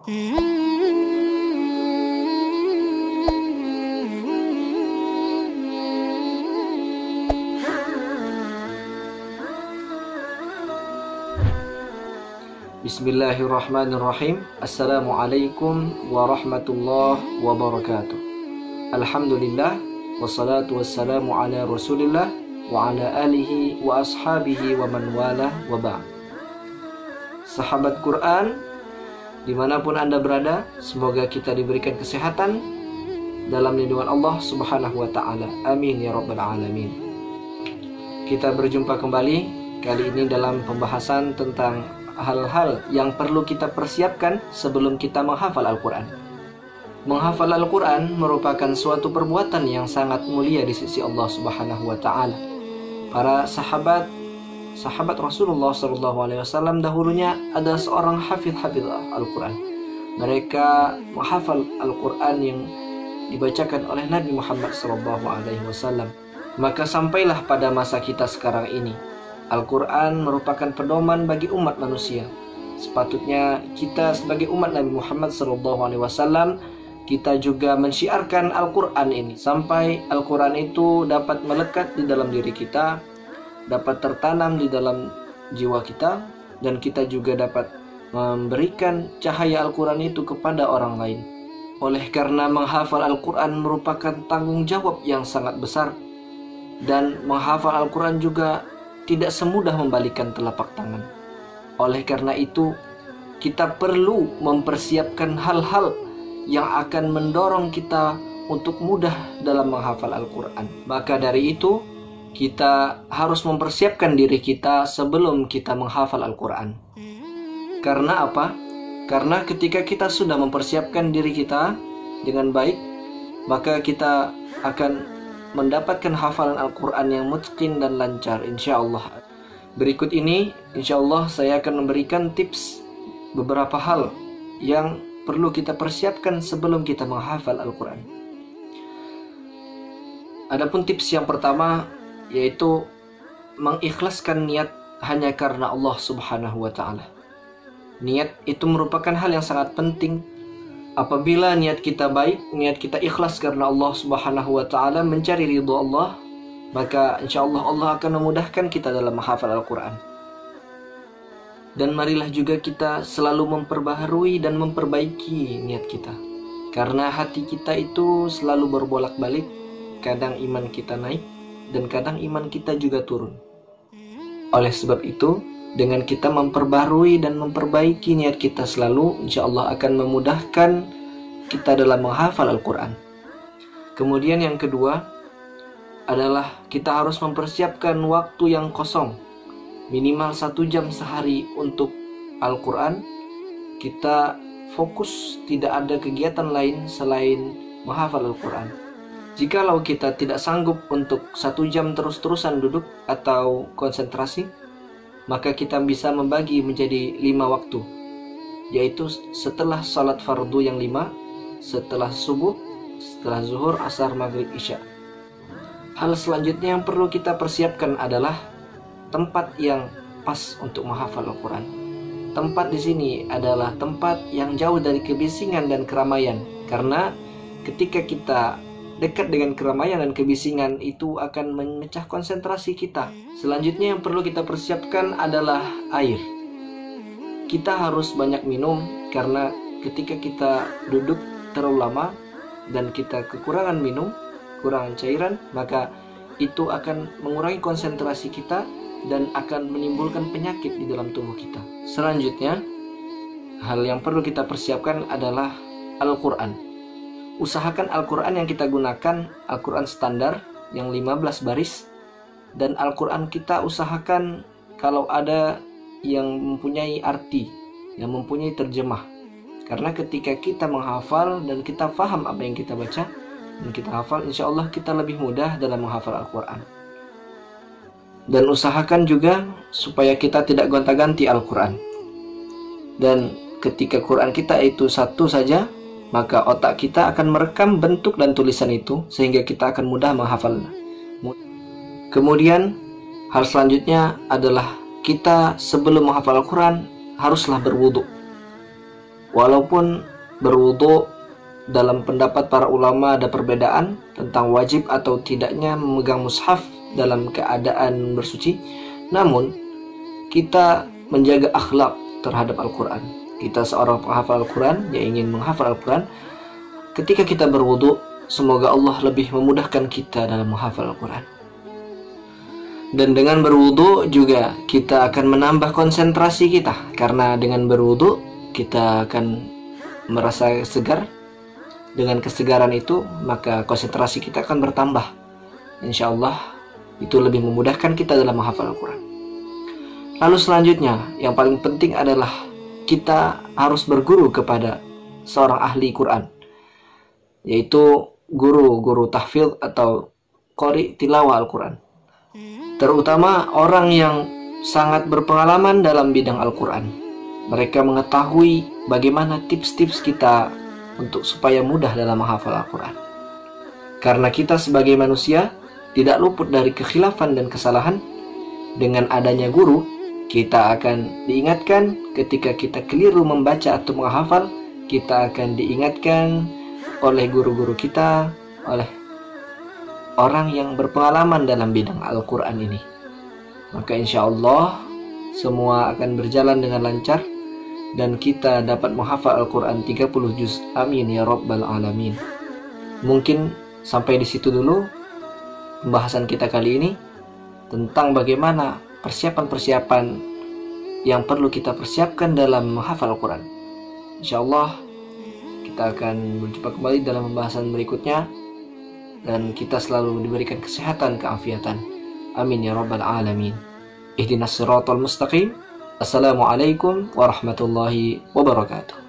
Bismillahirrahmanirrahim. Assalamualaikum warahmatullahi wabarakatuh. Alhamdulillah, wassalatu wassalamu ala rasulillah wa ala alihi wa ashabihi wa man walah wa ba'd. Sahabat Quran, dimanapun Anda berada, semoga kita diberikan kesehatan dalam lindungan Allah subhanahu wa ta'ala. Amin ya rabbal alamin. Kita berjumpa kembali, kali ini dalam pembahasan tentang hal-hal yang perlu kita persiapkan sebelum kita menghafal Al-Quran. Menghafal Al-Quran merupakan suatu perbuatan yang sangat mulia di sisi Allah Subhanahu wa Ta'ala. Para sahabat Rasulullah SAW dahulunya ada seorang hafidh Al-Quran. Mereka menghafal Al-Quran yang dibacakan oleh Nabi Muhammad SAW. Maka sampailah pada masa kita sekarang ini, Al-Quran merupakan pedoman bagi umat manusia. Sepatutnya kita sebagai umat Nabi Muhammad SAW, kita juga mensyiarkan Al-Quran ini sampai Al-Quran itu dapat melekat di dalam diri kita, dapat tertanam di dalam jiwa kita, dan kita juga dapat memberikan cahaya Al-Quran itu kepada orang lain. Oleh karena menghafal Al-Quran merupakan tanggung jawab yang sangat besar, dan menghafal Al-Quran juga tidak semudah membalikkan telapak tangan. Oleh karena itu, kita perlu mempersiapkan hal-hal yang akan mendorong kita untuk mudah dalam menghafal Al-Quran. Maka dari itu, kita harus mempersiapkan diri kita sebelum kita menghafal Al-Quran. Karena apa? Karena ketika kita sudah mempersiapkan diri kita dengan baik, maka kita akan mendapatkan hafalan Al-Quran yang mutqin dan lancar, insya Allah. Berikut ini, insya Allah saya akan memberikan tips beberapa hal yang perlu kita persiapkan sebelum kita menghafal Al-Quran. Adapun tips yang pertama, yaitu mengikhlaskan niat hanya karena Allah Subhanahu wa Ta'ala. Niat itu merupakan hal yang sangat penting. Apabila niat kita baik, niat kita ikhlas karena Allah Subhanahu wa Ta'ala, mencari ridho Allah, maka insya Allah Allah akan memudahkan kita dalam menghafal Al-Quran. Dan marilah juga kita selalu memperbaharui dan memperbaiki niat kita, karena hati kita itu selalu berbolak-balik. Kadang iman kita naik dan kadang iman kita juga turun. Oleh sebab itu, dengan kita memperbarui dan memperbaiki niat kita selalu, insya Allah akan memudahkan kita dalam menghafal Al-Quran. Kemudian yang kedua adalah kita harus mempersiapkan waktu yang kosong, minimal 1 jam sehari untuk Al-Quran. Kita fokus, tidak ada kegiatan lain selain menghafal Al-Quran. Jikalau kita tidak sanggup untuk 1 jam terus-terusan duduk atau konsentrasi, maka kita bisa membagi menjadi 5 waktu, yaitu setelah salat fardu yang 5, setelah subuh, setelah zuhur, asar, maghrib, isya. Hal selanjutnya yang perlu kita persiapkan adalah tempat yang pas untuk menghafal Al-Quran. Tempat di sini adalah tempat yang jauh dari kebisingan dan keramaian, karena ketika kita dekat dengan keramaian dan kebisingan, itu akan memecah konsentrasi kita. Selanjutnya yang perlu kita persiapkan adalah air. Kita harus banyak minum, karena ketika kita duduk terlalu lama dan kita kekurangan minum, kekurangan cairan, maka itu akan mengurangi konsentrasi kita dan akan menimbulkan penyakit di dalam tubuh kita. Selanjutnya, hal yang perlu kita persiapkan adalah Al-Quran. Usahakan Al-Quran yang kita gunakan Al-Quran standar yang 15 baris, dan Al-Quran kita usahakan kalau ada yang mempunyai arti, yang mempunyai terjemah. Karena ketika kita menghafal dan kita faham apa yang kita baca dan kita hafal, insya Allah kita lebih mudah dalam menghafal Al-Quran. Dan usahakan juga supaya kita tidak gonta-ganti Al-Quran. Dan ketika Quran kita itu satu saja, maka otak kita akan merekam bentuk dan tulisan itu, sehingga kita akan mudah menghafalnya. Kemudian hal selanjutnya adalah kita sebelum menghafal Al-Quran haruslah berwudu. Walaupun berwudu, dalam pendapat para ulama ada perbedaan tentang wajib atau tidaknya memegang mushaf dalam keadaan bersuci. Namun kita menjaga akhlak terhadap Al-Quran. Kita seorang penghafal Al-Quran yang ingin menghafal Al-Quran, ketika kita berwudu, semoga Allah lebih memudahkan kita dalam menghafal Al-Quran. Dan dengan berwudu juga kita akan menambah konsentrasi kita, karena dengan berwudu kita akan merasa segar. Dengan kesegaran itu maka konsentrasi kita akan bertambah. Insya Allah itu lebih memudahkan kita dalam menghafal Al-Quran. Lalu selanjutnya yang paling penting adalah kita harus berguru kepada seorang ahli Quran, yaitu guru tahfidz atau qori tilawah Al-Quran. Terutama orang yang sangat berpengalaman dalam bidang Al-Quran. Mereka mengetahui bagaimana tips-tips kita untuk supaya mudah dalam menghafal Al-Quran. Karena kita sebagai manusia tidak luput dari kekhilafan dan kesalahan. Dengan adanya guru, kita akan diingatkan ketika kita keliru membaca atau menghafal. Kita akan diingatkan oleh guru-guru kita, oleh orang yang berpengalaman dalam bidang Al-Quran ini. Maka insya Allah semua akan berjalan dengan lancar dan kita dapat menghafal Al-Quran 30 juz. Amin ya Rabbal Alamin. Mungkin sampai di situ dulu pembahasan kita kali ini tentang bagaimana persiapan-persiapan yang perlu kita persiapkan dalam menghafal Al-Quran. Insya Allah kita akan berjumpa kembali dalam pembahasan berikutnya, dan kita selalu diberikan kesehatan, keafiatan. Amin ya Rabbal Alamin. Ihdinas siratal mustaqim. Assalamualaikum warahmatullahi wabarakatuh.